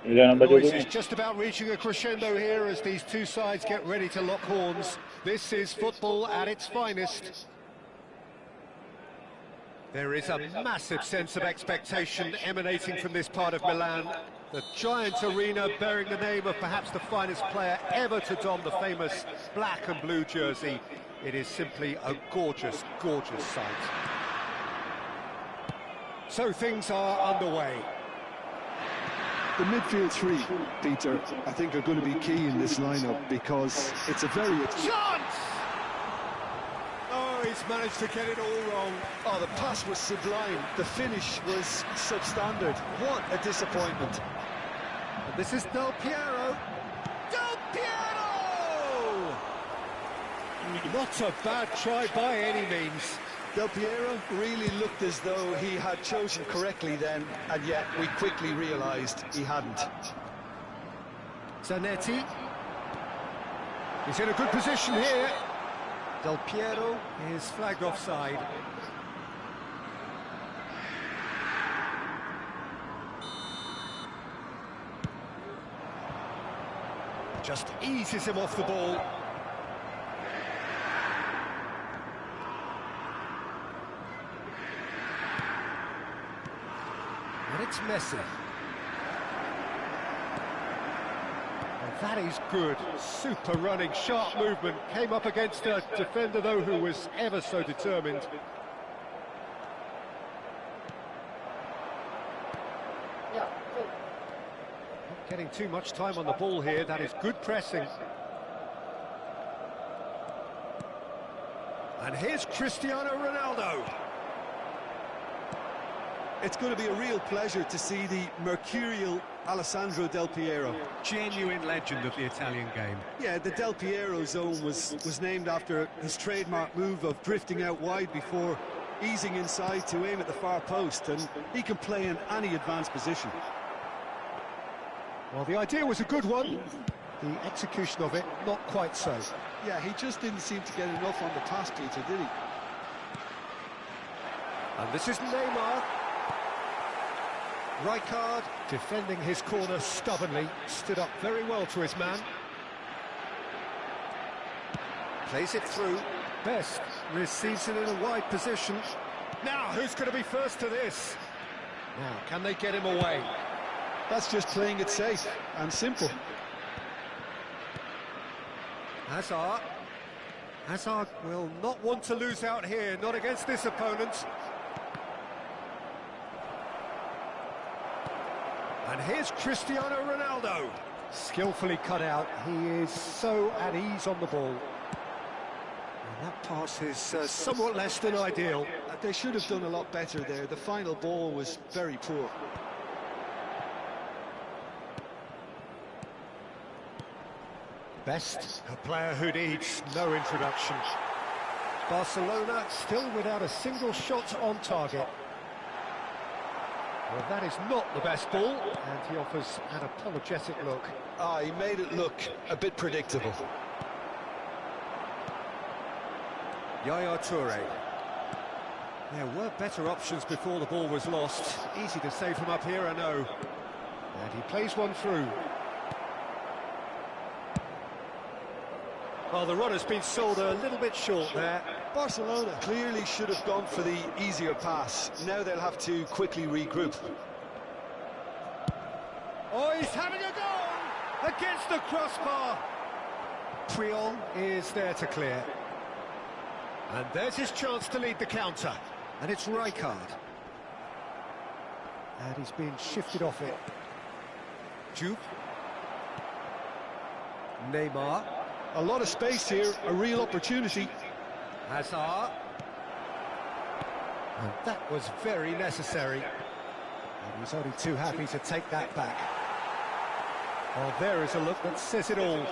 The noise is just about reaching a crescendo here as these two sides get ready to lock horns. This is football at its finest. There is a massive sense of expectation emanating from this part of Milan. The giant arena bearing the name of perhaps the finest player ever to don the famous black and blue jersey. It is simply a gorgeous, gorgeous sight. So things are underway. The midfield three, Peter, I think are going to be key in this lineup because it's a very... Chance! Oh, he's managed to get it all wrong. Oh, the pass was sublime. The finish was substandard. What a disappointment. And this is Del Piero. Del Piero! Not a bad try by any means. Del Piero really looked as though he had chosen correctly then, and yet we quickly realised he hadn't. Zanetti. He's in a good position here. Del Piero is flagged offside. Just eases him off the ball. And it's Messi. And that is good. Super running, sharp movement. Came up against a defender, though, who was ever so determined. Not getting too much time on the ball here. That is good pressing. And here's Cristiano Ronaldo. It's going to be a real pleasure to see the mercurial Alessandro Del Piero. Genuine legend of the Italian game. Yeah, the Del Piero zone was named after his trademark move of drifting out wide before easing inside to aim at the far post, and he can play in any advanced position. Well, the idea was a good one. The execution of it, not quite so. Yeah, he just didn't seem to get enough on the pass, Peter, did he? And this is Neymar. Rijkaard, defending his corner stubbornly, stood up very well to his man. Plays it through. Best receives it in a wide position. Now, who's going to be first to this? Now, can they get him away? That's just playing it safe and simple. Hazard. Hazard will not want to lose out here, not against this opponent. And here's Cristiano Ronaldo. Skillfully cut out. He is so at ease on the ball. And that pass is somewhat less than ideal. They should have done a lot better there. The final ball was very poor. Best, a player who needs no introduction. Barcelona still without a single shot on target. Well, that is not the best ball, and he offers an apologetic look. He made it look a bit predictable. Yaya Toure. There were better options before the ball was lost. Easy to say from up here, I know. And he plays one through. Well, the run has been sold a little bit short there. Barcelona clearly should have gone for the easier pass. Now they'll have to quickly regroup. Oh, he's having a go against the crossbar. Puyol is there to clear. And there's his chance to lead the counter. And it's Rijkaard. And he's been shifted off it. Juve. Neymar. A lot of space here, a real opportunity. Hazard. And that was very necessary. And he's only too happy to take that back. Oh, there is a look that says it all.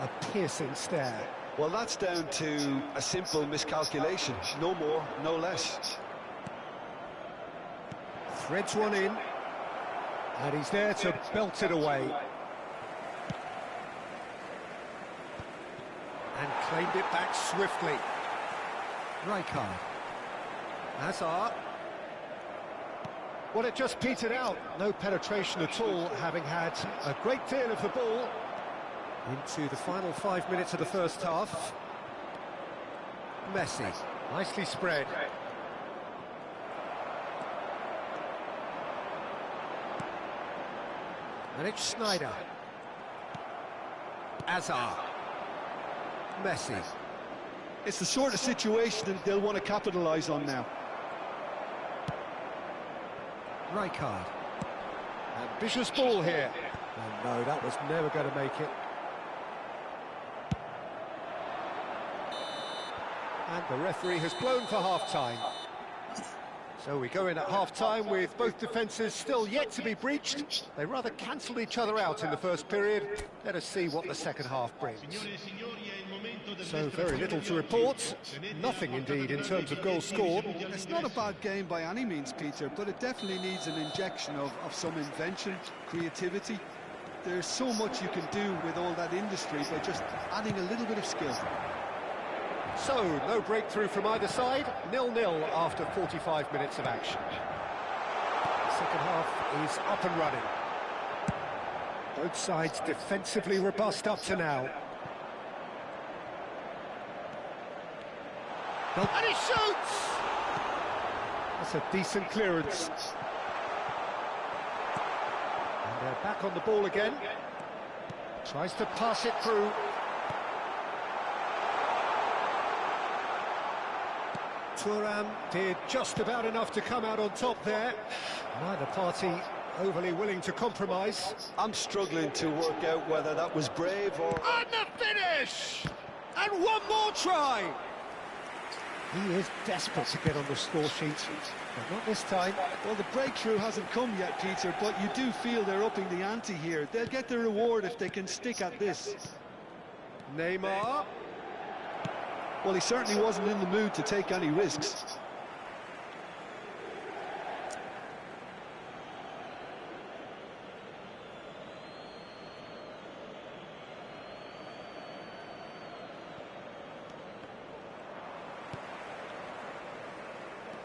A piercing stare. Well, that's down to a simple miscalculation. No more, no less. Threads one in. And he's there to belt it away. And claimed it back swiftly. Rijkaard. Hazard. Well, it just petered out. No penetration at all, having had a great deal of the ball into the final 5 minutes of the first half. Messi, nicely spread. And it's Sneijder. Azar. Messi. It's the sort of situation that they'll want to capitalise on now. Rijkaard. Ambitious ball here. Oh no, that was never going to make it. And the referee has blown for half-time. So we go in at half-time with both defences still yet to be breached. They rather cancelled each other out in the first period. Let us see what the second half brings. So very little to report. Nothing indeed in terms of goals scored. It's not a bad game by any means, Peter, but it definitely needs an injection of some invention, creativity. There's so much you can do with all that industry by just adding a little bit of skill. So, no breakthrough from either side, 0-0 after 45 minutes of action. Second half is up and running. Both sides defensively robust up to now. And he shoots! That's a decent clearance. And they're back on the ball again. Tries to pass it through. Thuram did just about enough to come out on top there. Neither party overly willing to compromise. I'm struggling to work out whether that was brave or... And the finish! And one more try! He is desperate to get on the score sheet, but not this time. Well, the breakthrough hasn't come yet, Peter, but you do feel they're upping the ante here. They'll get the reward if they can stick at this. Neymar. Well, he certainly wasn't in the mood to take any risks.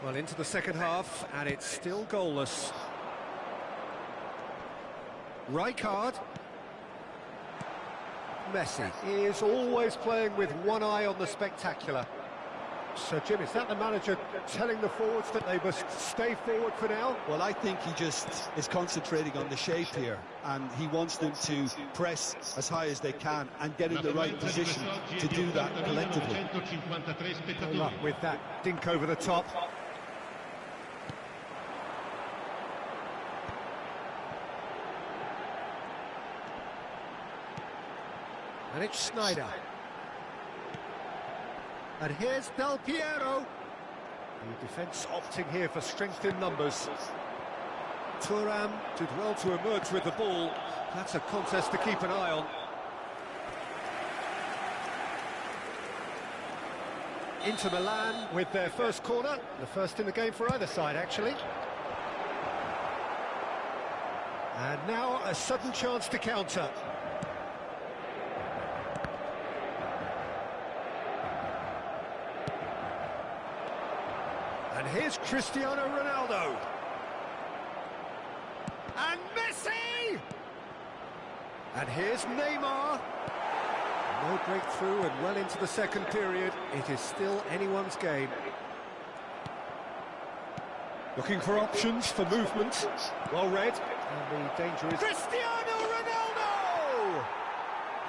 Well, into the second half, and it's still goalless. Rijkaard. Messi is always playing with one eye on the spectacular. So, Jim, is that the manager telling the forwards that they must stay forward for now? Well, I think he just is concentrating on the shape here, and he wants them to press as high as they can and get in the right position to do that collectively. No luck with that dink over the top. And it's Sneijder. And here's Del Piero. The defence opting here for strength in numbers. Thuram did well to emerge with the ball. That's a contest to keep an eye on. Inter Milan with their first corner. The first in the game for either side, actually. And now a sudden chance to counter. And here's Cristiano Ronaldo. And Messi! And here's Neymar. No breakthrough and well into the second period. It is still anyone's game. Looking for options for movement. Well read. And the danger is... Cristiano Ronaldo!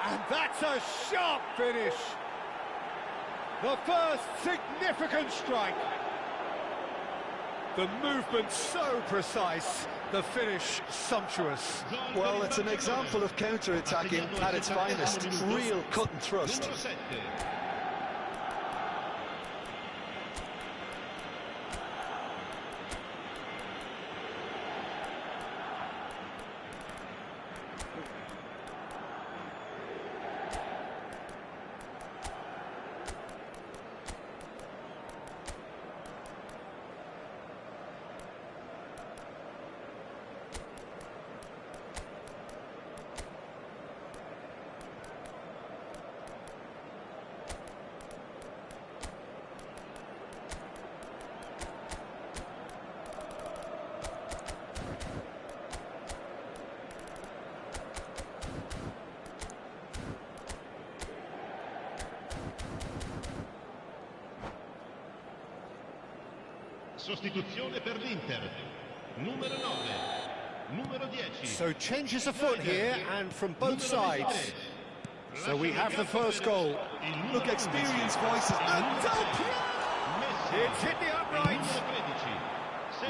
And that's a sharp finish. The first significant strike. The movement so precise, the finish sumptuous. Well, it's an example of counter-attacking at its finest. Real cut and thrust. Sostituzione per l'Inter. Numero 9. Numero 10. So changes afoot here, and from both sides. So we have the first goal. Look, experienced voices. And Del Piero! It's hit the upright.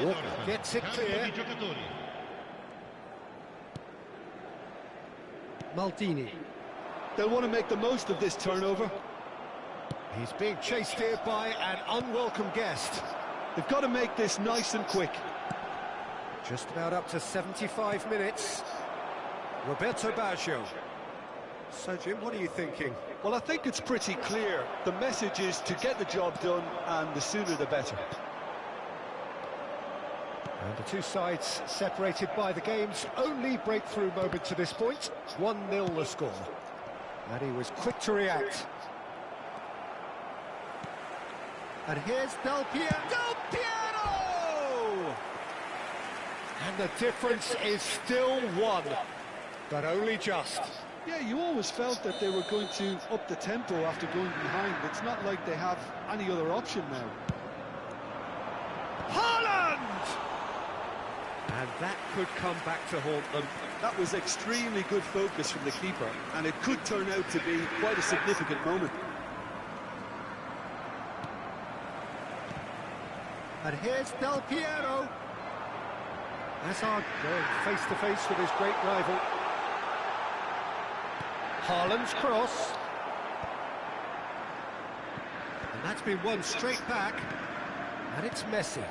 Walker gets it clear. Maldini. They'll want to make the most of this turnover. He's being chased here by an unwelcome guest. They've got to make this nice and quick. Just about up to 75 minutes. Roberto Baggio. So, Jim, what are you thinking? Well, I think it's pretty clear. The message is to get the job done, and the sooner the better. And the two sides separated by the game's only breakthrough moment to this point. 1-0 the score. And he was quick to react. And here's Del Piero. Del Piero! And the difference is still one, but only just. Yeah, you always felt that they were going to up the tempo after going behind. It's not like they have any other option now. Haaland! And that could come back to haunt them. That was extremely good focus from the keeper, and it could turn out to be quite a significant moment. And here's Del Piero. Hazard going face-to-face with his great rival. Haaland's cross. And that's been won straight back. And it's Messi.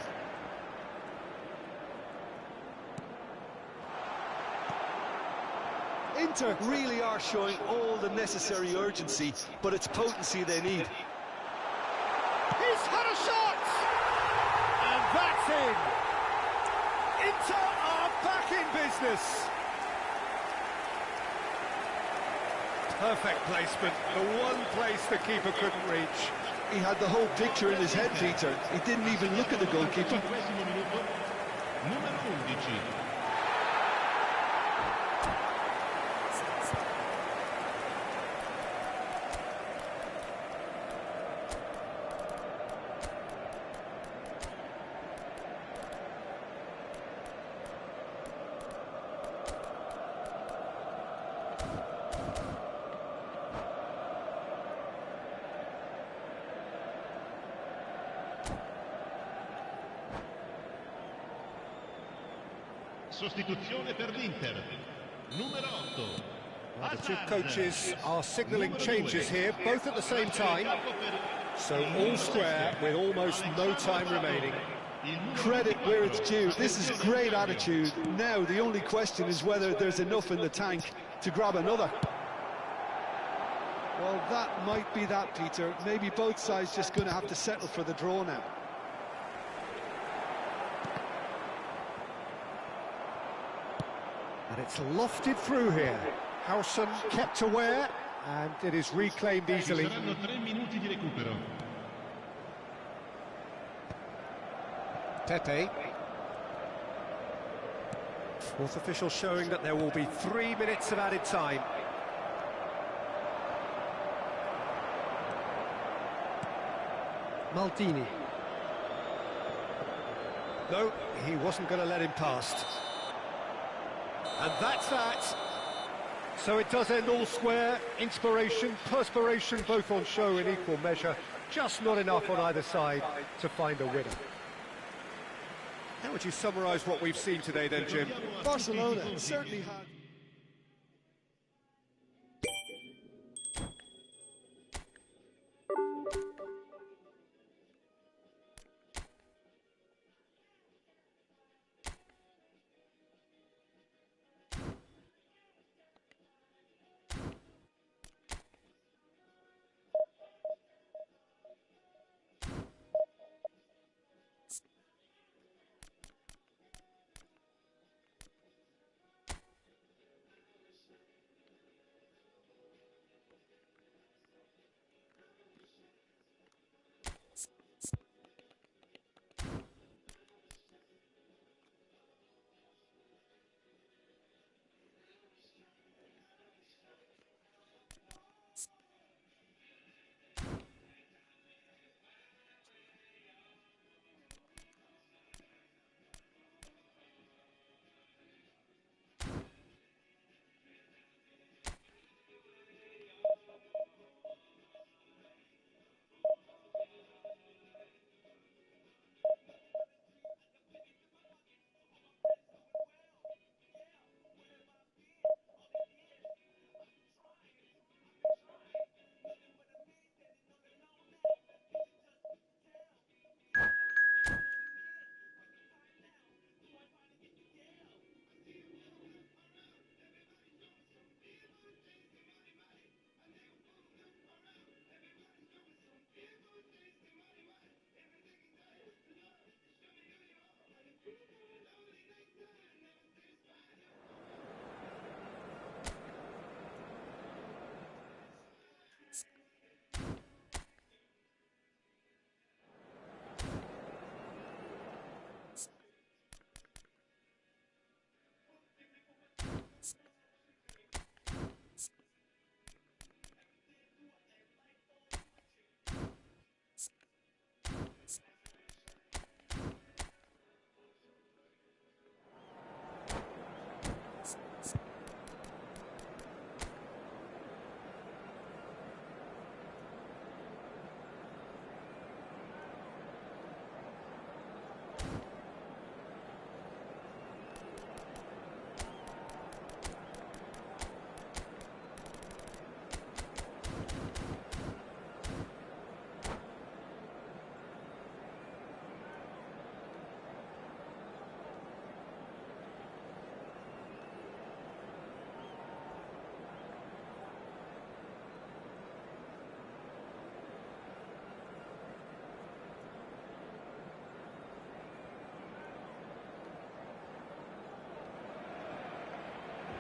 Inter really are showing all the necessary urgency, but it's potency they need. He's had a shot! And that's in! Inter are back in business! Perfect placement, the one place the keeper couldn't reach. He had the whole picture in his head, Peter. He didn't even look at the goalkeeper. Sostituzione per l'Inter. Numero 8. Well, the two coaches are signalling changes here, both at the same time. So all square with almost no time remaining. Credit where it's due. This is great attitude. Now the only question is whether there's enough in the tank to grab another. Well, that might be that, Peter. Maybe both sides just going to have to settle for the draw now. And it's lofted through here. Howson kept aware, and it is reclaimed easily. Pepe. Fourth official showing that there will be 3 minutes of added time. Maldini. No, he wasn't going to let him past. And that's that. So it does end all square. Inspiration, perspiration, both on show in equal measure. Just not enough on either side to find a winner. How would you summarise what we've seen today then, Jim? Barcelona certainly had...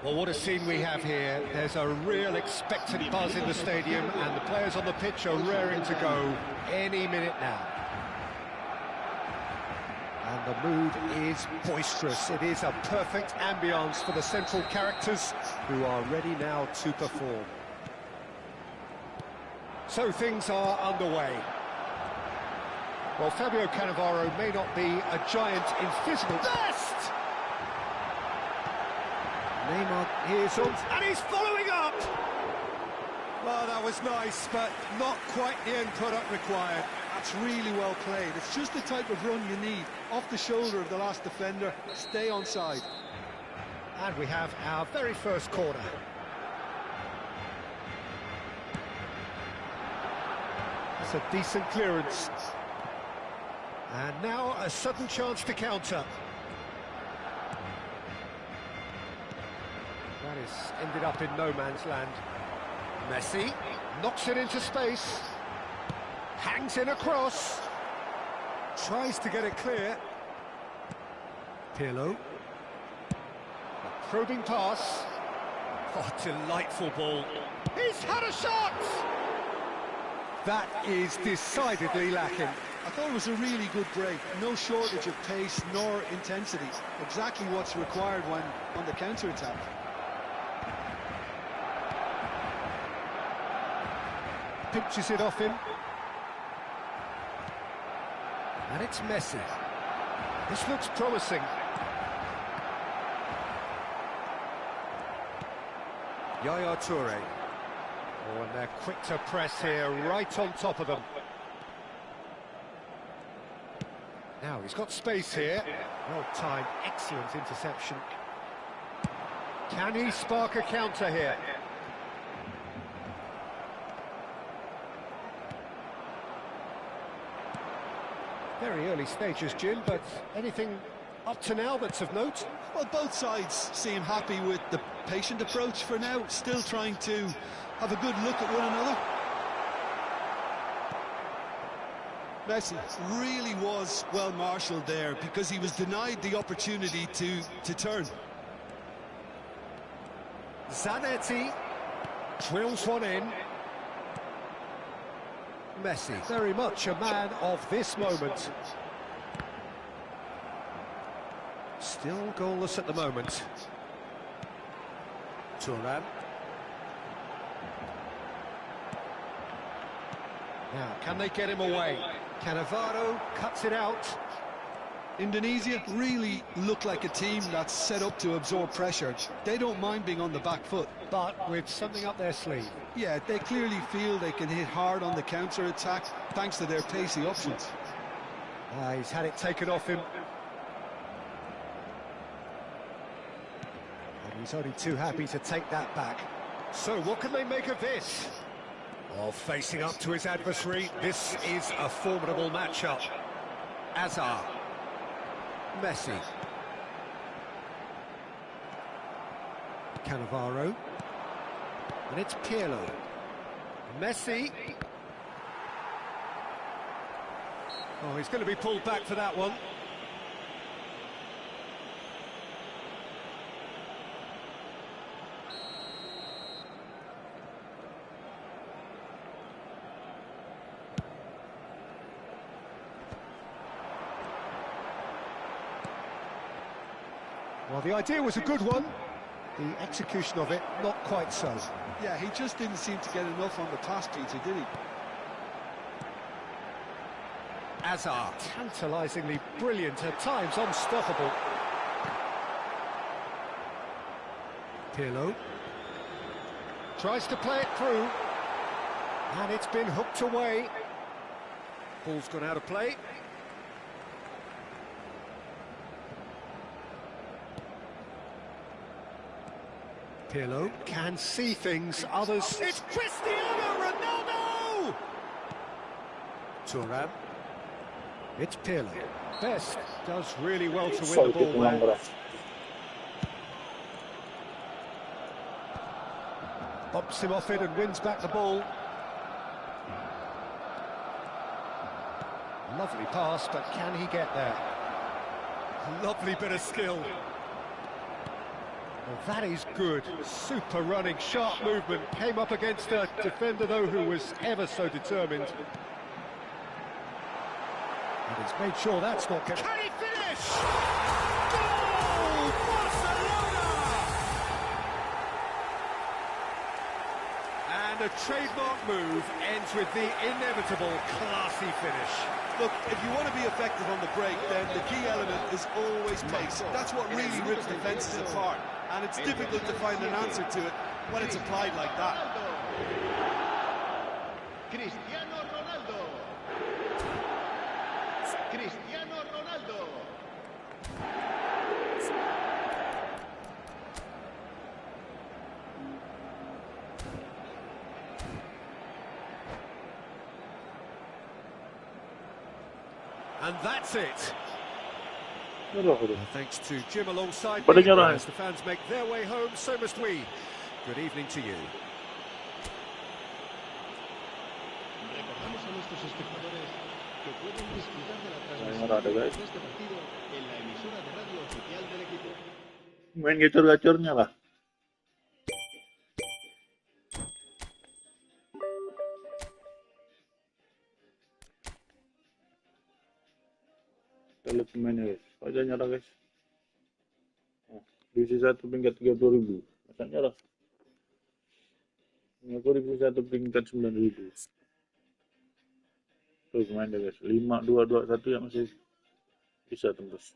Well, what a scene we have here. There's a real expectant buzz in the stadium, and the players on the pitch are raring to go any minute now. And the mood is boisterous. It is a perfect ambience for the central characters who are ready now to perform. So things are underway. Well, Fabio Cannavaro may not be a giant in physical best. Neymar is on, and he's following up. Well, that was nice, but not quite the end product required. That's really well played. It's just the type of run you need. Off the shoulder of the last defender, stay onside. And we have our very first corner. That's a decent clearance. And now a sudden chance to counter. That is ended up in no man's land. Messi knocks it into space. Hangs in a cross. Tries to get it clear. Pirlo. A probing pass. Oh, delightful ball. He's had a shot! That is decidedly lacking. I thought it was a really good break. No shortage of pace nor intensity. Exactly what's required when on the counter-attack. Pinches it off him. And it's Messi. This looks promising. Yaya Toure. Oh, and they're quick to press here, right on top of them. Now he's got space here. Well timed, excellent interception. Can he spark a counter here? Very early stages, Jim, but anything up to now that's of note? Well, both sides seem happy with the patient approach for now, still trying to have a good look at one another. Messi really was well marshalled there because he was denied the opportunity to turn. Zanetti drills one in. Messi, very much a man of this moment. Still goalless at the moment. Thuram. Now, can they get him away? Cannavaro cuts it out. Indonesia really look like a team that's set up to absorb pressure. They don't mind being on the back foot. But with something up their sleeve. Yeah, they clearly feel they can hit hard on the counter-attack thanks to their pacey options. He's had it taken off him. And he's only too happy to take that back. So what can they make of this? Oh, facing up to his adversary, this is a formidable matchup. Azar. Messi. Cannavaro. And it's Pirlo. Messi. Oh, he's going to be pulled back for that one. Well, the idea was a good one. The execution of it, not quite so. Yeah, he just didn't seem to get enough on the pass, Peter, did he? Azar, tantalisingly brilliant, at times unstoppable. Pirlo. Tries to play it through. And it's been hooked away. Ball's gone out of play. Pirlo can see things, others... It's Cristiano Ronaldo! Thuram. It's Pirlo. Best does really well to win the ball there. Bumps him off it and wins back the ball. Lovely pass, but can he get there? Lovely bit of skill. Well, that is good. Super running, sharp movement. Came up against a defender, though, who was ever so determined. And he's made sure that's not... Can he finish? Goal! Barcelona! And a trademark move ends with the inevitable classy finish. Look, if you want to be effective on the break, then the key element is always pace. That's what really rips defences apart. And it's difficult to find an answer to it when it's applied like that. Cristiano Ronaldo. Cristiano Ronaldo. And that's it. Thanks to Jim alongside me. As the fans make their way home, so must we. Good evening to you. Recordamos a nuestros espectadores que pueden disfrutar de la transmisión de este partido en la emisora de radio oficial del equipo. Main gacor-gacornya lah. Kita lihat pemainnya guys. Aja nyala guys. Divisi 1 peringkat 30.000. Masa nyala? Aku divisi 1 peringkat 9.000. Tuh pemainnya guys. 5-2-2-1 yang masih bisa tembus.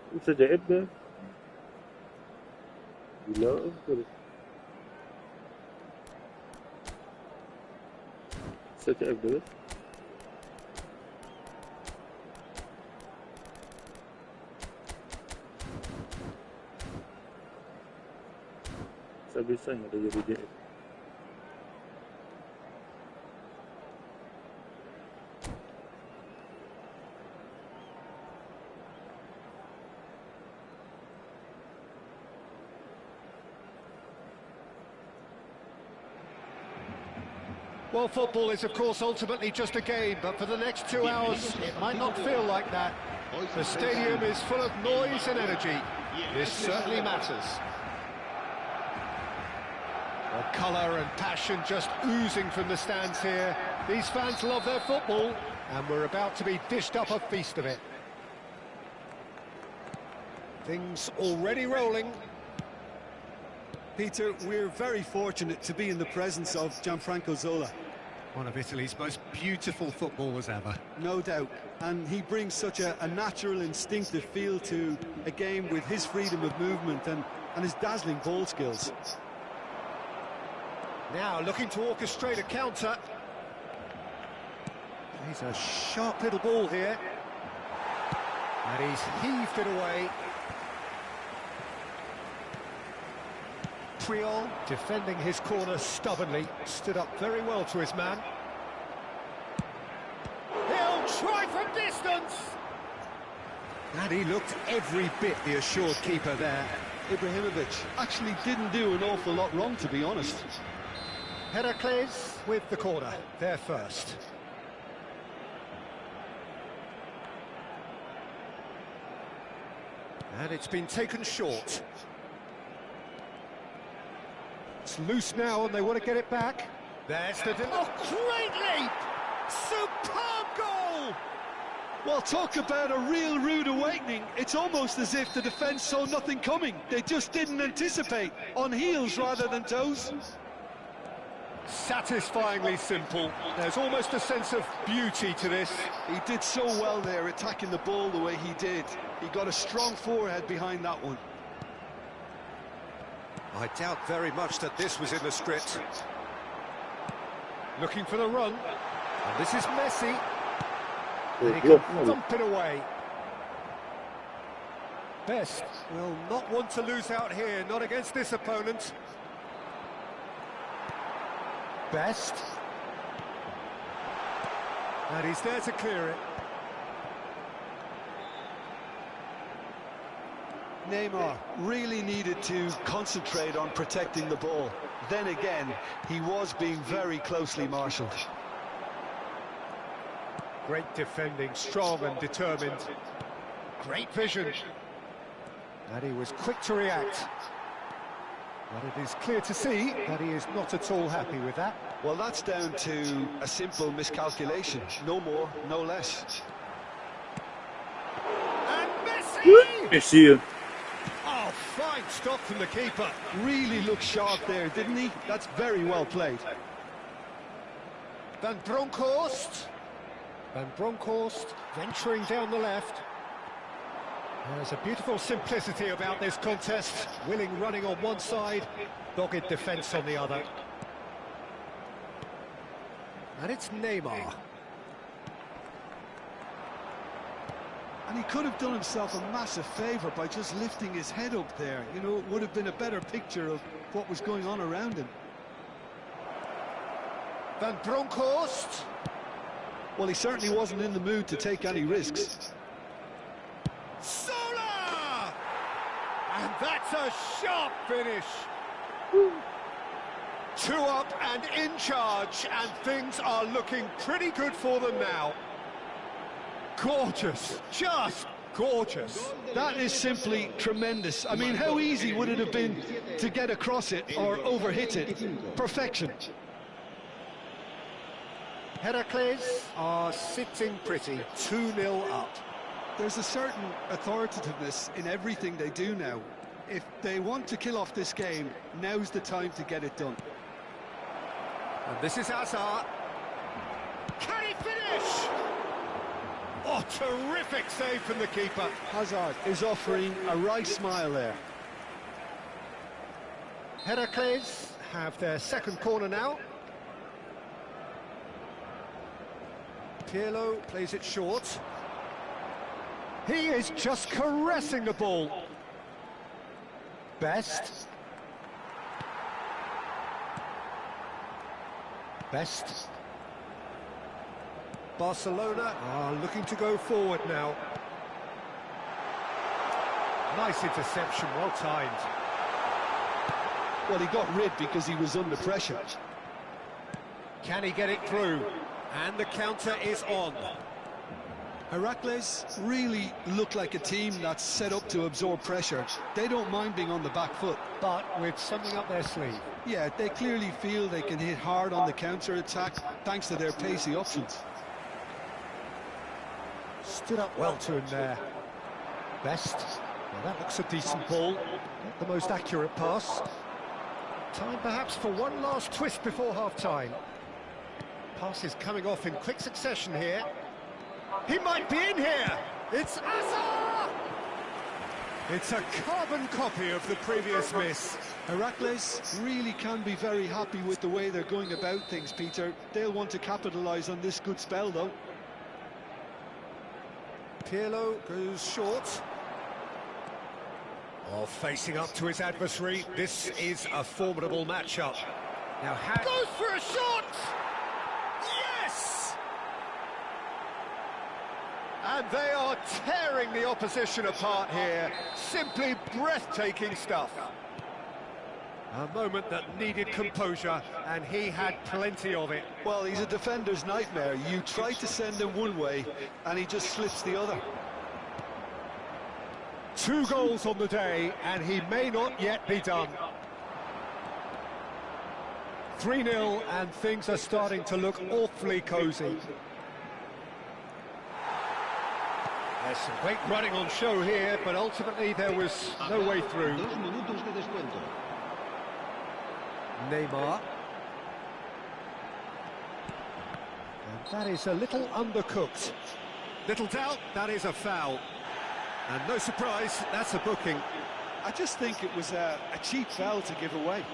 Bisa jahit deh. Gila terus. Bisa jahit deh. Bisa-bisanya dia jadi jahit. Well, football is, of course, ultimately just a game, but for the next 2 hours, it might not feel like that. The stadium is full of noise and energy. This certainly matters. Well, colour and passion just oozing from the stands here. These fans love their football, and we're about to be dished up a feast of it. Things already rolling. Peter, we're very fortunate to be in the presence of Gianfranco Zola. One of Italy's most beautiful footballers ever. No doubt. And he brings such a natural, instinctive feel to a game with his freedom of movement and his dazzling ball skills. Now looking to orchestrate a counter. He's a sharp little ball here. And he's heaved it away. Priol defending his corner stubbornly. Stood up very well to his man. He'll try from distance. And he looked every bit the assured keeper there. Ibrahimovic actually didn't do an awful lot wrong, to be honest. Heracles with the corner, there first. And it's been taken short. It's loose now and they want to get it back. There's the... Oh, great leap! Superb goal! Well, talk about a real rude awakening. It's almost as if the defence saw nothing coming. They just didn't anticipate. On heels rather than toes. Satisfyingly simple. There's almost a sense of beauty to this. He did so well there, attacking the ball the way he did. He got a strong forehead behind that one. I doubt very much that this was in the script. Looking for the run. And this is Messi. And he can thump it away. Best will not want to lose out here, not against this opponent. Best. And he's there to clear it. Neymar really needed to concentrate on protecting the ball. Then again, he was being very closely marshalled. Great defending, strong and determined. Great vision. And he was quick to react. But it is clear to see that he is not at all happy with that. Well, that's down to a simple miscalculation. No more, no less. And Messi! Messi. Oh, fine stop from the keeper. Really looked sharp there, didn't he? That's very well played. Van Bronckhorst. Van Bronckhorst venturing down the left. There's a beautiful simplicity about this contest. Willing running on one side, dogged defence on the other. And it's Neymar. And he could have done himself a massive favour by just lifting his head up there. You know, it would have been a better picture of what was going on around him. Van Bronckhorst. Well, he certainly wasn't in the mood to take any risks. Sola! And that's a sharp finish. 2 up and in charge, and things are looking pretty good for them now. Gorgeous, just gorgeous. That is simply tremendous. I mean, how easy would it have been to get across it or overhit it? Perfection. Heracles are sitting pretty, 2-0 up. There's a certain authoritativeness in everything they do now. If they want to kill off this game, now's the time to get it done. And this is Hazard. Can he finish? Oh, terrific save from the keeper. Hazard is offering a right smile there. Heracles have their second corner now. Pirlo plays it short. He is just caressing the ball. Best. Best. Barcelona are looking to go forward now. Nice interception, well timed. Well, he got rid because he was under pressure. Can he get it through? And the counter is on. Heracles really look like a team that's set up to absorb pressure. They don't mind being on the back foot. But with something up their sleeve. Yeah, they clearly feel they can hit hard on the counter-attack thanks to their pacey options. Stood up well to him there. Best. Well, that looks a decent ball. Not the most accurate pass. Time perhaps for one last twist before half-time. Passes coming off in quick succession here. He might be in here. It's Hazard! It's a carbon copy of the previous miss. Heracles really can be very happy with the way they're going about things, Peter. They'll want to capitalise on this good spell, though. Pirlo goes short. Oh, facing up to his adversary. This is a formidable matchup. Now, goes for a shot! Yes! And they are tearing the opposition apart here. Simply breathtaking stuff. A moment that needed composure, and he had plenty of it. Well, he's a defender's nightmare. You try to send him one way, and he just slips the other. 2 goals on the day, and he may not yet be done. 3-0, and things are starting to look awfully cosy. There's some great running on show here, but ultimately there was no way through. Neymar. And that is a little undercooked. Little doubt, that is a foul. And no surprise, that's a booking. I just think it was a cheap foul to give away.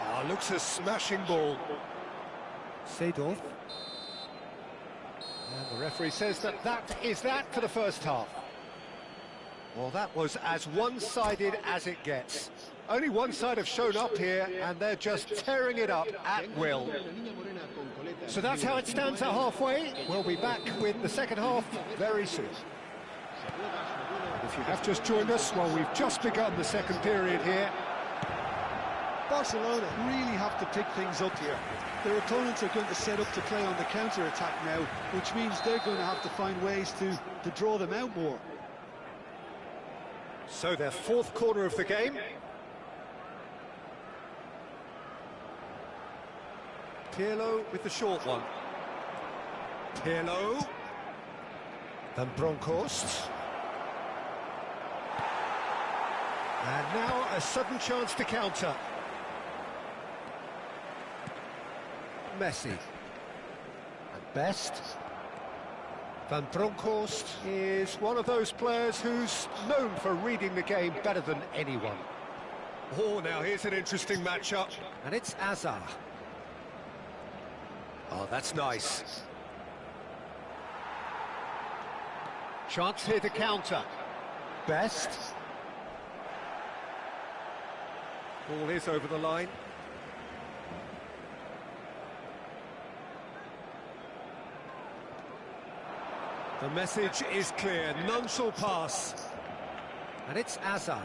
Oh, looks a smashing ball. Seedorf. And the referee says that is that for the first half. Well, that was as one-sided as it gets. Only one side have shown up here, and they're just tearing it up at will. So that's how it stands at halfway. We'll be back with the second half very soon. If you have just joined us, well, we've just begun the second period here. Barcelona really have to pick things up here. Their opponents are going to set up to play on the counter-attack now, which means they're going to have to find ways to draw them out more. So their 4th quarter of the game. Pirlo with the short one. Pirlo. Van Bronckhorst. And now a sudden chance to counter. Messi. At best. Van Bronckhorst is one of those players who's known for reading the game better than anyone. Oh, now here's an interesting matchup. And it's Hazard. Oh, that's nice. Chance here to counter. Best. Ball is over the line. The message is clear, none shall pass. And it's Hazard.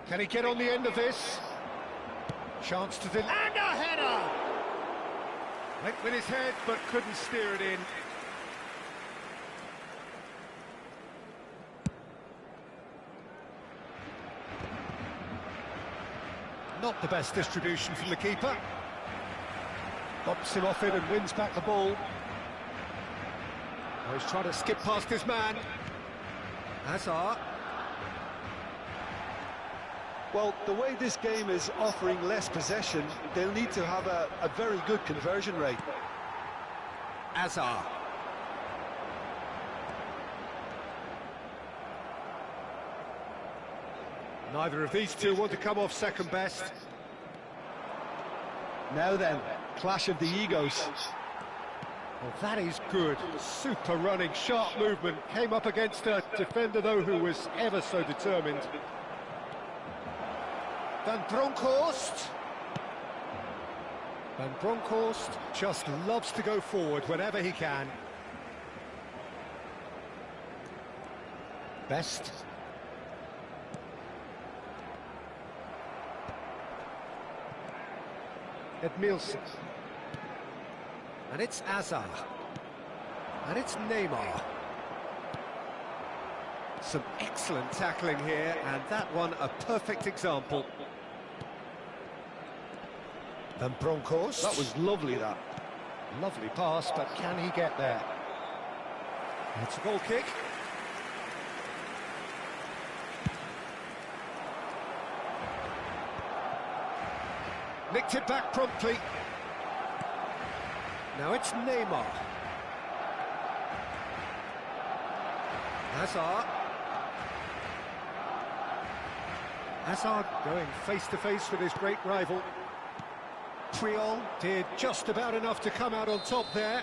Can he get on the end of this? Chance to deliver. And a header! Went with his head, but couldn't steer it in. Not the best distribution from the keeper. Bops him off it and wins back the ball. Oh, he's trying to skip past his man. Hazard. Well, the way this game is offering less possession, they'll need to have a very good conversion rate. Hazard. Neither of these two want to come off second best. Now then, clash of the egos. Well, that is good. Super running, sharp movement. Came up against a defender, though, who was ever so determined. Van Bronckhorst. Van Bronckhorst just loves to go forward whenever he can. Best. Edmilson. And it's Hazard. And it's Neymar. Some excellent tackling here, and that one a perfect example. Van Bronckhorst. That was lovely, that. Lovely pass, but can he get there? It's a goal kick. Nicked it back promptly. Now it's Neymar. Hazard going face-to-face with his great rival. Puyol did just about enough to come out on top there.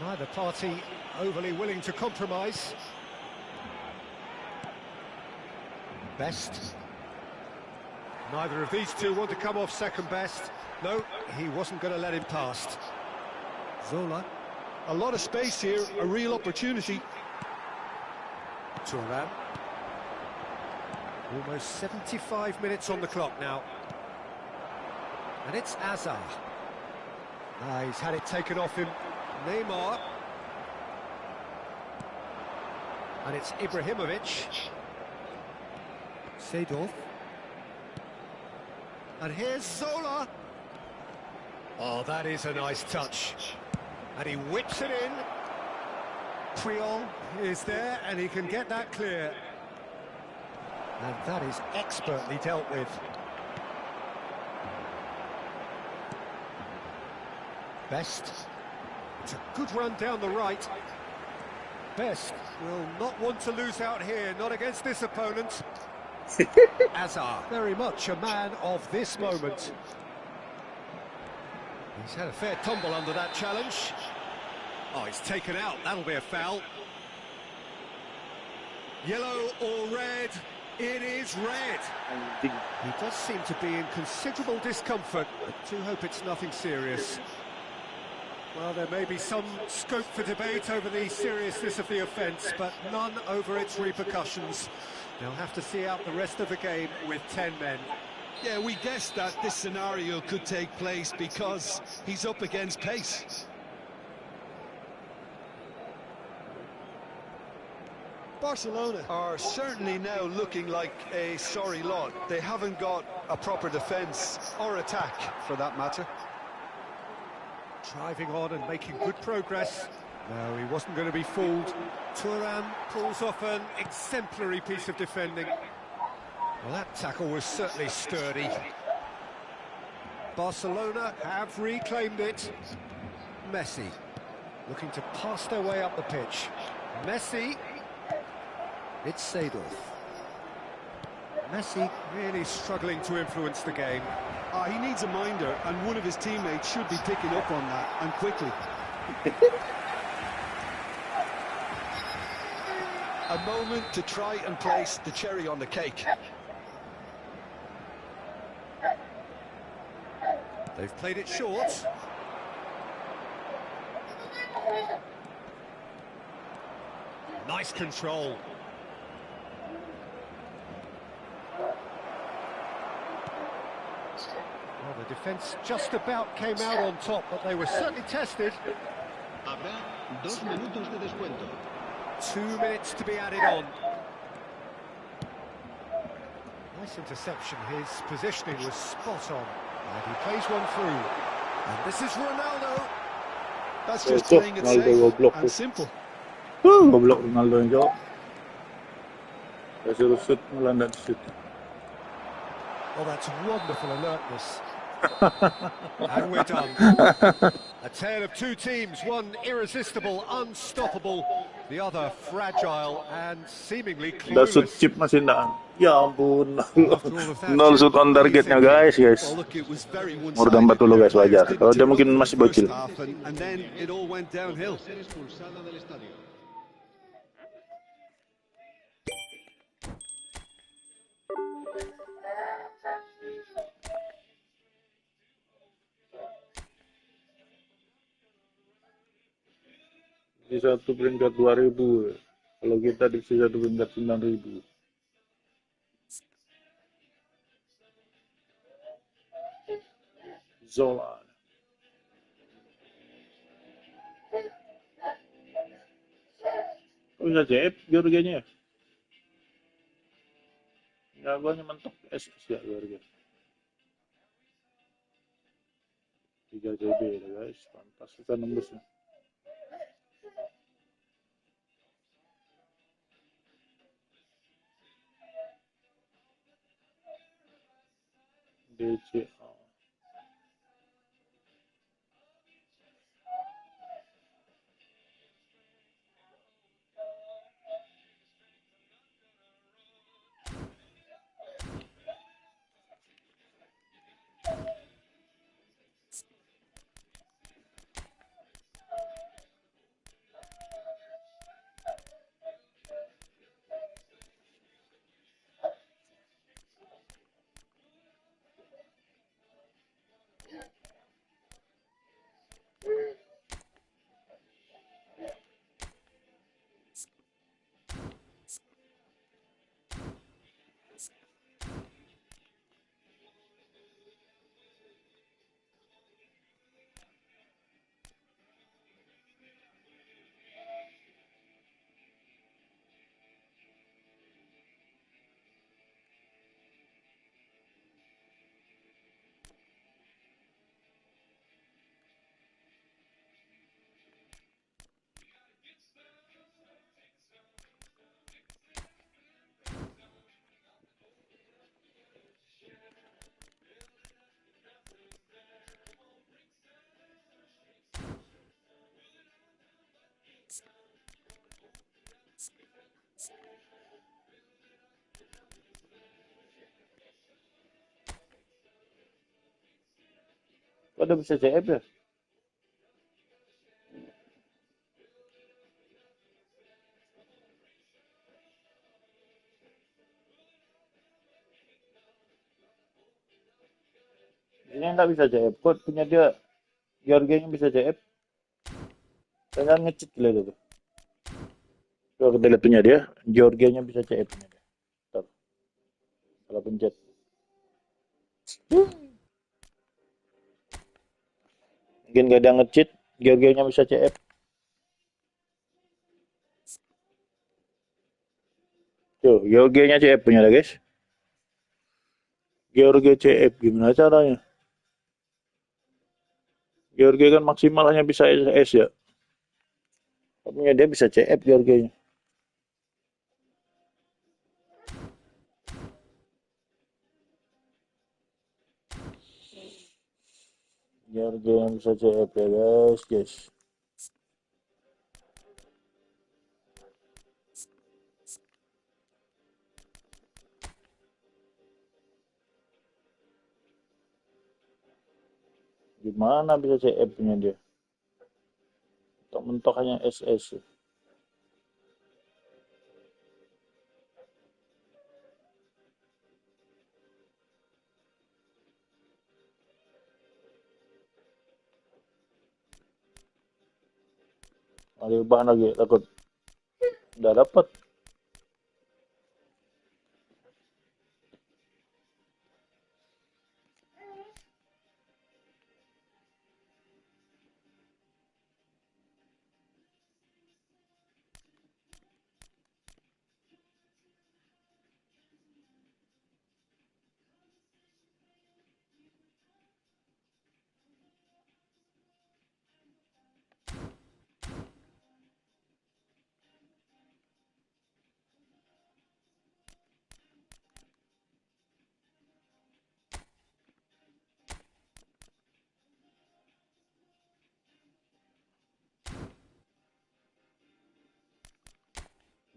Neither party overly willing to compromise. Best. Neither of these two want to come off second best. No, he wasn't going to let him past. Zola. A lot of space here, a real opportunity. Thuram. Almost 75 minutes on the clock now. And it's Hazard. He's had it taken off him. Neymar. And it's Ibrahimovic. Seedorf. And here's Zola. Oh, that is a nice touch. And he whips it in. Puyol is there, and he can get that clear. And that is expertly dealt with. Best. It's a good run down the right. Best will not want to lose out here, not against this opponent. Hazard, very much a man of this moment. He's had a fair tumble under that challenge. Oh, he's taken out, that'll be a foul. Yellow or red? It is red. He does seem to be in considerable discomfort. I do hope it's nothing serious. Well, there may be some scope for debate over the seriousness of the offence, but none over its repercussions. They'll have to see out the rest of the game with 10 men. Yeah, we guessed that this scenario could take place because he's up against pace. Barcelona are certainly now looking like a sorry lot. They haven't got a proper defence or attack, for that matter. Driving on and making good progress. No, he wasn't going to be fooled. Thuram pulls off an exemplary piece of defending. Well, that tackle was certainly sturdy. Barcelona have reclaimed it. Messi looking to pass their way up the pitch. Messi. It's Seedorf. Messi really struggling to influence the game. He needs a minder, and one of his teammates should be picking up on that, and quickly. A moment to try and place the cherry on the cake. They've played it short. Nice control. Well, the defence just about came out on top, but they were certainly tested. Habrá 2 minutos de descuento. 2 minutes to be added on. Nice interception. His positioning was spot on. And he plays one through. And this is Ronaldo. That's just playing it safe and simple. Goblok Ronaldo yang jawab. Kasih shoot melanda di shoot. Oh, that's wonderful alertness. And we're done. A tale of two teams, one irresistible, unstoppable, the other fragile and seemingly Dah shoot clueless. chip masih ndak. Ya ampun. Nol shoot on targetnya guys. Well, look, it was very Umur dan 40 guys, wajar. Kalau dia mungkin masih bocil. And then it all went downhill. Ser expulsado del estadio. Di satu peringkat 2000. Kalau kita di satu peringkat 9000. Zola. Oh, bisa JF Georgianya ya? Jagoannya mentok SS ya Georgia. 3 JB ya guys, pantas kita nembusnya. DC Kok udah bisa CF ya? Ini nggak bisa CF. Kok punya dia Georgianya bisa CF? Jangan nge-cheat gila itu tuh. Coba kita lihat punya dia, Georgianya bisa CF punya dia. Bentar. Salah pencet. Mungkin gak ada nge-cheat, Georgianya bisa CF. Tuh, Georgianya CF punya dia guys. Georgia CF gimana caranya? Georgia kan maksimal hanya bisa SS ya. Punya dia bisa CF Georgianya. Georgia yang bisa CF ya guys. Gimana bisa CF punya dia? Mentok hanya SS. Ada ubah lagi takut udah dapat.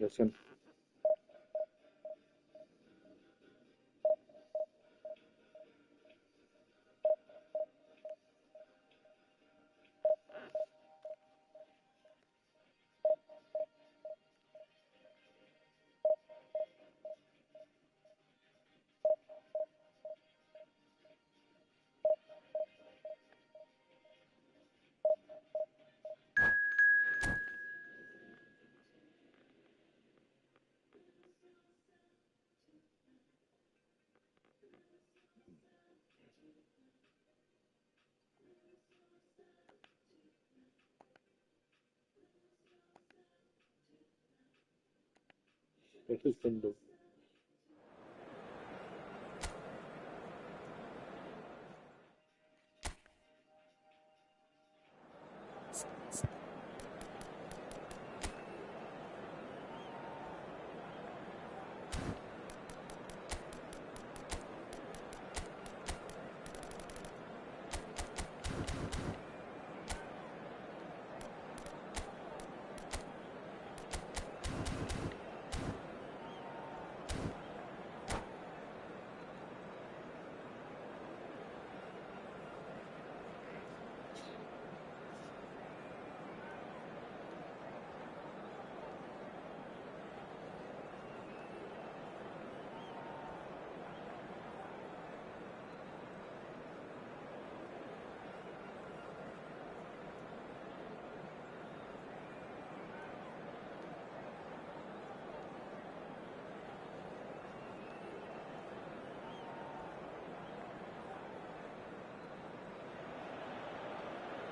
Gaskan. Itu tentu.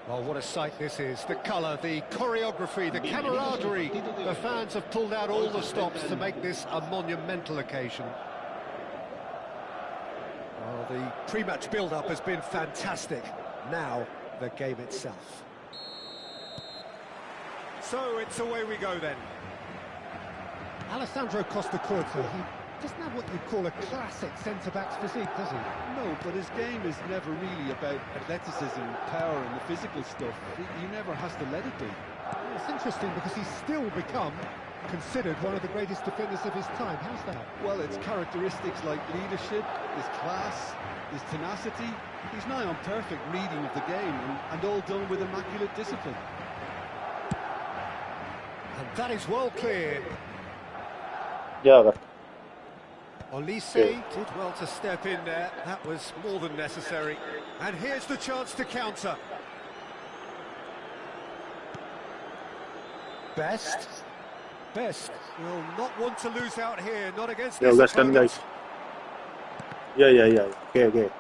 Well, what a sight this is. The colour, the choreography, the camaraderie. The fans have pulled out all the stops to make this a monumental occasion. Well, the pre-match build-up has been fantastic. Now, the game itself. So, it's away we go then. Alessandro Costa Curta, he doesn't have what you'd call a classic centre-back's physique, does he? No, but his game is never really about athleticism, power and the physical stuff. He never has to let it be. Well, it's interesting because he's still become considered one of the greatest defenders of his time. How's that? Well, it's characteristics like leadership, his class, his tenacity, he's nigh on perfect reading of the game, and all done with immaculate discipline. And that is well cleared. Yeah. Olise did well to step in there. That was more than necessary. And here's the chance to counter. Best will not want to lose out here, not against Ya, this gaskan opponent. guys. Ya. Oke.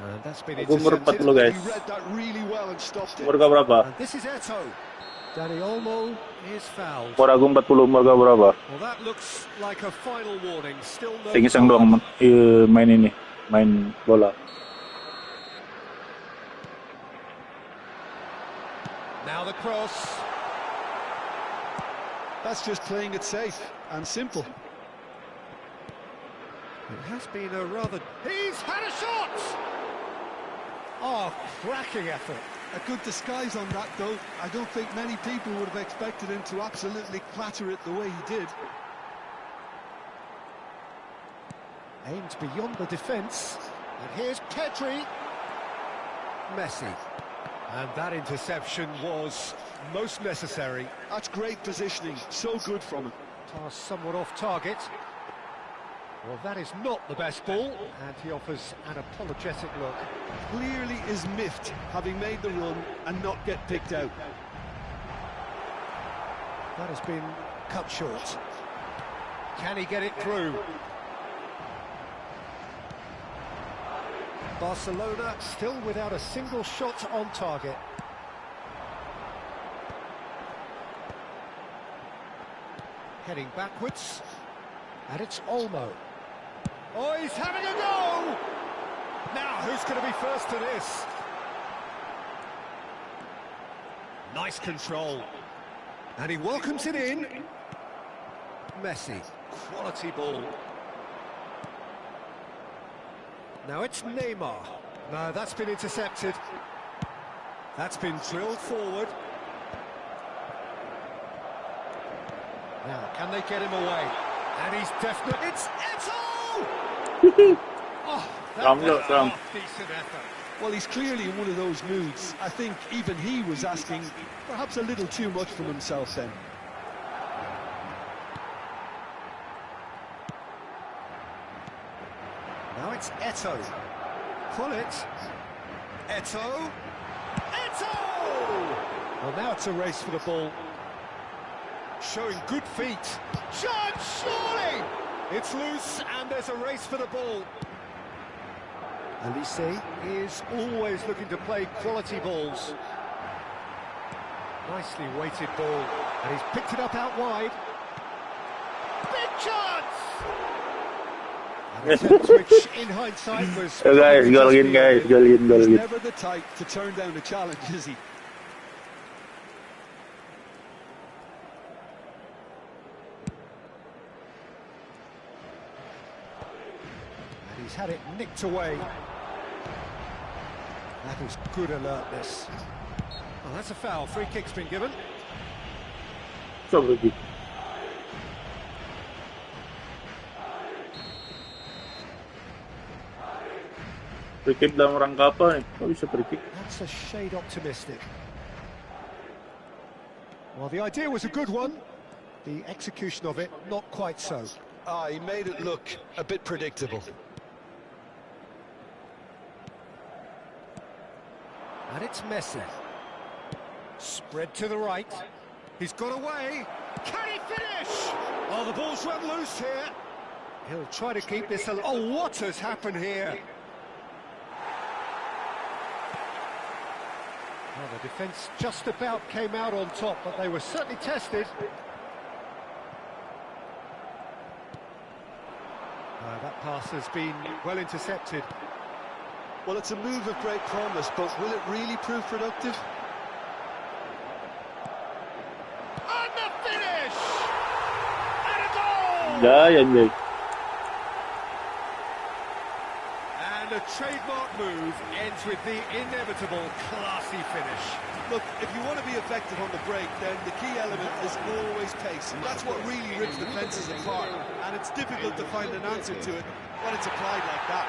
And that's been Aku umur intercepted. 40 guys. He read that really well and stopped it. Umur kau berapa? And this is Eto. Dani Olmo is fouled. Umur aku 40, umur kau berapa? Well, that looks like a final warning. Still no Iseng goal. doang main ini, main bola. Now the cross. That's just playing it safe and simple. It has been a rather... He's had a shot! Oh, cracking effort. A good disguise on that, though. I don't think many people would have expected him to absolutely clatter it the way he did. Aimed beyond the defence. And here's Pedri. Messi. And that interception was most necessary. That's great positioning. So good from him. Pass somewhat off target. Well, that is not the best ball, and he offers an apologetic look. Clearly is miffed, having made the run and not get picked out. That has been cut short. Can he get it through? Barcelona still without a single shot on target. Heading backwards, and it's Olmo. Oh, he's having a go! Now, who's going to be first to this? Nice control. And he welcomes it in. Messi, quality ball. Now it's Neymar. No, that's been intercepted. That's been drilled forward. Now, can they get him away? And he's definitely... It's Eto! Oh, that was a decent effort. Well, he's clearly in one of those moods. I think even he was asking perhaps a little too much from himself then. Now it's Eto. Pull it. Eto. Eto! Well, now it's a race for the ball. Showing good feet. Chance, surely! It's loose, and there's a race for the ball. Olise is always looking to play quality balls. Nicely weighted ball, and he's picked it up out wide. Big chance! An attempt which, in hindsight, was... Guys, goal in. He's never the type to turn down a challenge, is he? And he's had it nicked away. That is good alertness. Well, that's a foul. Free kick's been given. Free kick. Free kick dalam rangka apa nih? Kok bisa free kick? That's a shade optimistic. Well, the idea was a good one. The execution of it, not quite so. He made it look a bit predictable. And it's Messi. Spread to the right. He's got away. Can he finish? Oh, the ball's run loose here. He'll try to keep this... Oh, what has happened here? Well, the defence just about came out on top, but they were certainly tested. That pass has been well intercepted. Well, it's a move of great promise, but will it really prove productive? And the finish! And a goal! Yan. And a trademark move ends with the inevitable classy finish. Look, if you want to be effective on the break, then the key element is always pace. And that's what really rips defences apart. And it's difficult to find an answer to it when it's applied like that.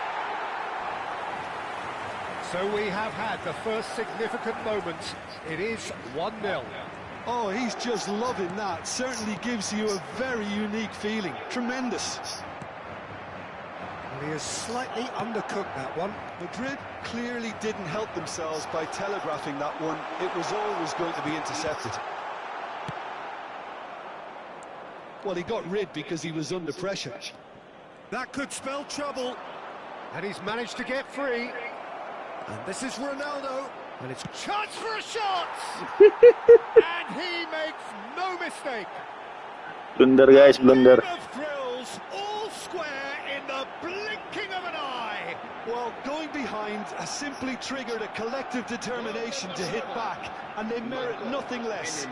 So we have had the first significant moment. It is 1-0. Oh, he's just loving that. Certainly gives you a very unique feeling. Tremendous. Well, he has slightly undercooked that one. Madrid clearly didn't help themselves by telegraphing that one. It was always going to be intercepted. Well, he got rid because he was under pressure. That could spell trouble. And he's managed to get free. And this is Ronaldo. And it's chance for a shot. And he makes no mistake. Blunder guys, blunder. Game of thrills, all square in the blinking of an eye. Well, going behind has simply triggered a collective determination to hit back, and they merit nothing less.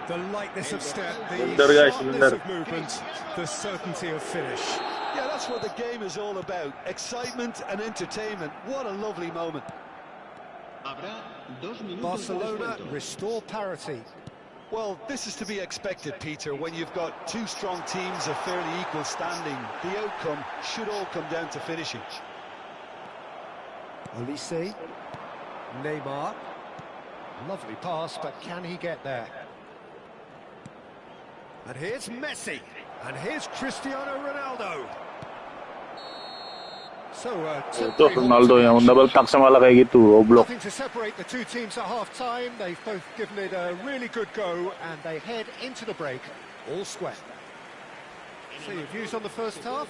The lightness of step, the Blunder, guys, sharpness blunder. of movement, the certainty of finish. Yeah, that's what the game is all about. Excitement and entertainment. What a lovely moment. Barcelona restore parity. Well, this is to be expected, Peter, when you've got two strong teams of fairly equal standing. The outcome should all come down to finishing. Olise, Neymar, lovely pass, but can he get there? And here's Messi, and here's Cristiano Ronaldo. So, Ito, Ronaldo yang nabaltak sa malaki gitu, oblok. nothing to separate the two teams at half-time. They've both given it a really good go, and they head into the break all square. So your views on the first half?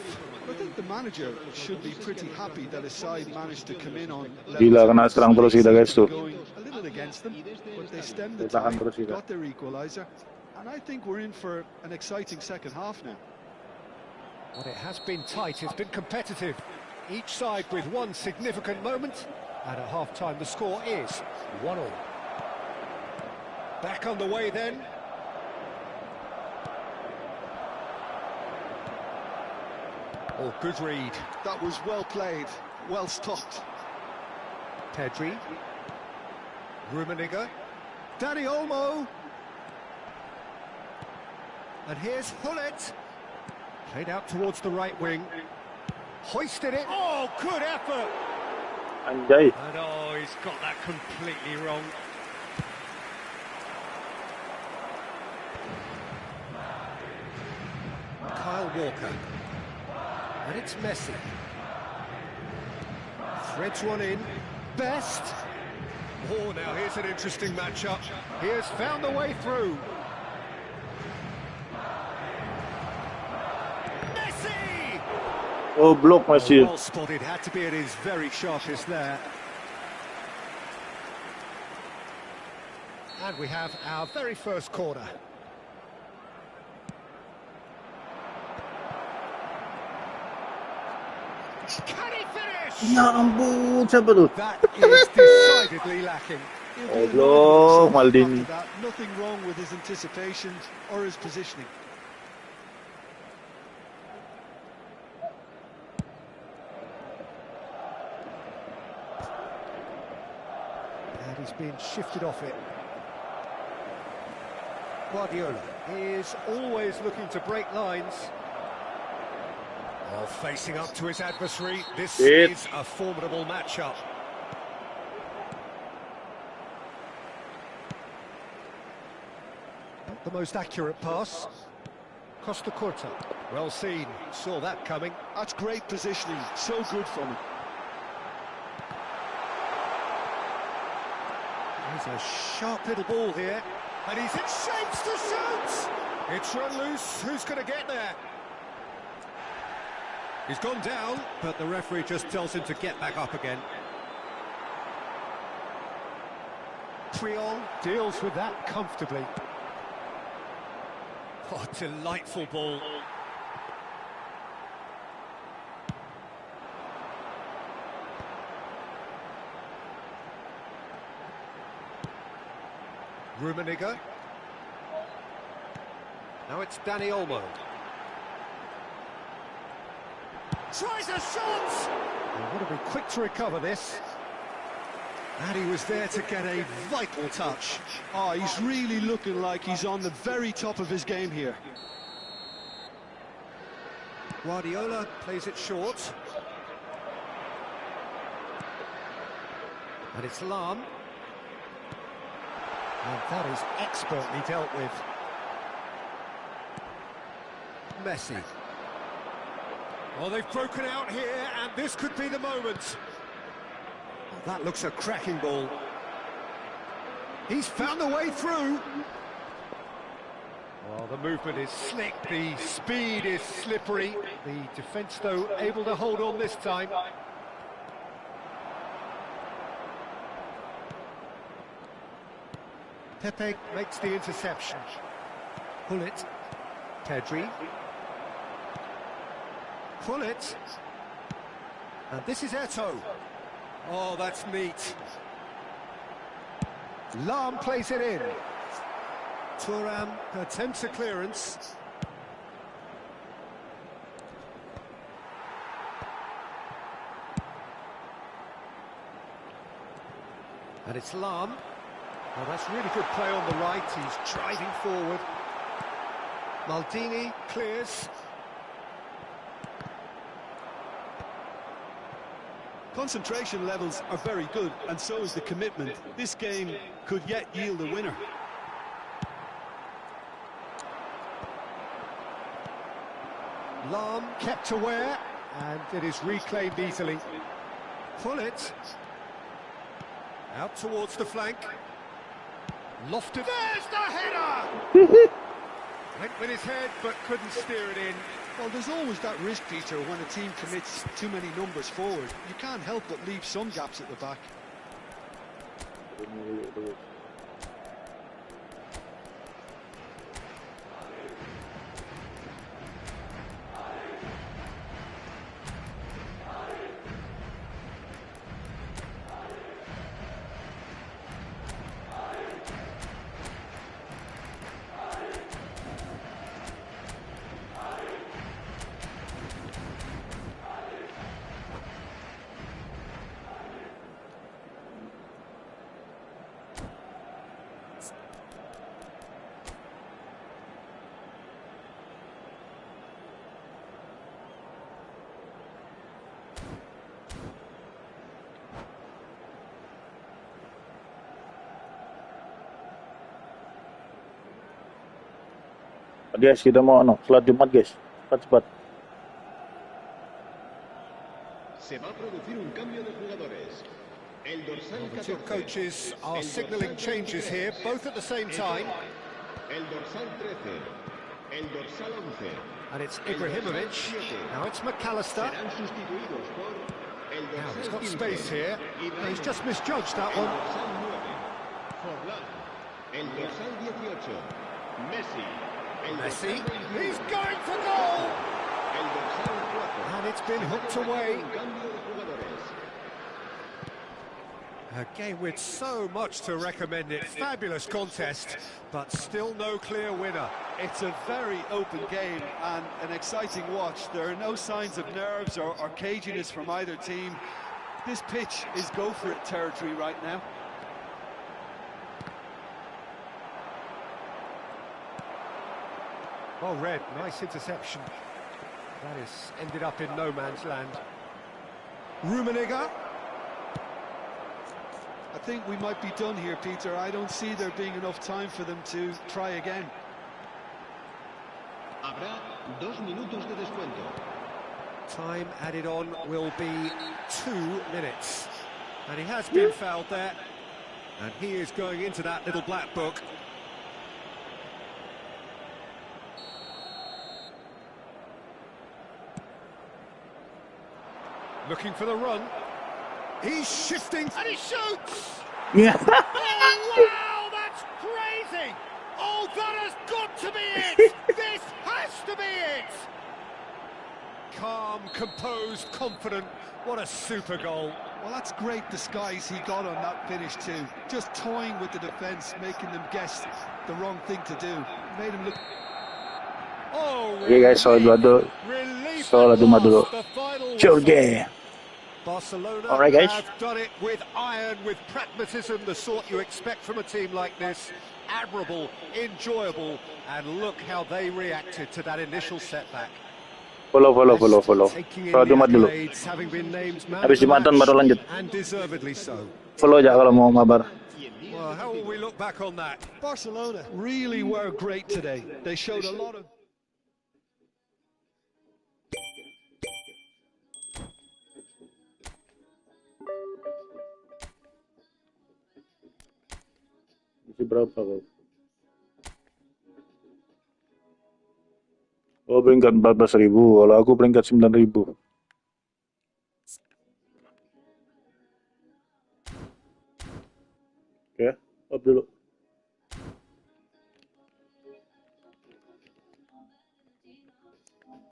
I think the manager should be pretty happy that his side managed to come in on Gila, kena serang terus kita guys tuh. going a little against them, but they stemmed the Tahan tide, terus kita. got their equaliser, and I think we're in for an exciting second half now. Well, it has been tight, it's been competitive. Each side with one significant moment, and at half-time the score is 1-1. Back on the way then. Oh, good read. That was well played, well stopped. Pedri. Rummenigge. Dani Olmo. And here's Hullet. Played out towards the right wing. Hoisted it. Oh, good effort. Anjay. And oh, he's got that completely wrong. Kyle Walker. And it's Messi. Threads one in. Best. Oh, now here's an interesting matchup. He has found the way through. Messi! Oh, block Messi. Well spotted, had to be at his very sharpest there. And we have our very first corner. Can he finish? Ya ampun, siapa tuh? That is decidedly lacking. He'll be Oblong, annoyed with himself Maldini. after that. Nothing wrong with his anticipation or his positioning. And he's been shifted off it. Guardiola is always looking to break lines. Oh, facing up to his adversary. This It. is a formidable matchup. Not the most accurate pass. Costa Curta. Well seen. Saw that coming. That's great positioning, so good from him. There's a sharp little ball here. And he's in shapes to shoot! It's run loose. Who's going to get there? He's gone down, but the referee just tells him to get back up again. Puyol deals with that comfortably. Oh, delightful ball. Rummenigge. Now it's Dani Olmo. Tries a shot! Well, want to be quick to recover this. And he was there to get a vital touch. Oh, he's really looking like he's on the very top of his game here. Guardiola plays it short. And it's Lam. And that is expertly dealt with. Messi. Well, they've broken out here, and this could be the moment. Oh, that looks a cracking ball. He's found a way through. Well, the movement is slick, the speed is slippery. The defence, though, able to hold on this time. Pepe makes the interception. Pull it. Pedri. Pull it. And this is Eto'o. Oh, that's neat. Lam plays it in. Thuram attempts a clearance. And it's Lam. Well, that's really good play on the right. He's driving forward. Maldini clears. Concentration levels are very good, and so is the commitment. This game could yet yield a winner. Lam kept aware, and it is reclaimed easily. Pull it. Out towards the flank. Lofted. There's the header! Went with his head, but couldn't steer it in. Well, there's always that risk, Peter, when a team commits too many numbers forward. You can't help but leave some gaps at the back. Guys, kita mau salat Jumat, guys. Cepat. Se va a producir un cambio de jugadores. El dorsal The two 14. coaches are signalling changes here, both at the same time. El dorsal 13. El dorsal 11. And it's Ibrahimovic. Now it's McAllister. Serán sustituidos por el Now dorsal he's got 15. space here. He's just misjudged that El one. dorsal 9. Forlán. El dorsal 18. Messi. El Messi. dorsal 21. He's going for goal! El dorsal 4. And it's been hooked away. Un cambio de jugadores. A game with so much to recommend it. Fabulous contest, but still no clear winner. It's a very open game and an exciting watch. There are no signs of nerves or caginess from either team. This pitch is go-for-it territory right now. Well read, nice interception. That has ended up in no man's land. Rummenigge. I think we might be done here, Peter. I don't see there being enough time for them to try again. Habrá 2 minutos de descuento. Time added on will be 2 minutes. And he has been fouled there. And he is going into that little black book. Looking for the run. He's shifting and he shoots! Yeah. Oh, wow, that's crazy! Oh, that has got to be it! This has to be it! Calm, composed, confident. What a super goal. Well, that's great disguise he got on that finish too. Just toying with the defence, making them guess the wrong thing to do. Made him look... Oh, Okay, guys, so dulu. relief So, at lagi dulu. last. The final Jorge. Barcelona All right, guys. have done it with iron, with pragmatism, the sort you expect from a team like this. Admirable, enjoyable, and look how they reacted to that initial setback. Follow. Taking in Sholat the Jumat dulu. accolades, having been named man Habis of the Jumatan baru match, lanjut. and deservedly so. Follow aja kalau mau mabar. Well, how will we look back on that? Barcelona really were great today. They showed a lot of... Isi berapa kau? Oh, peringkat 14.000. Kalau aku peringkat 9.000. Oke, up dulu.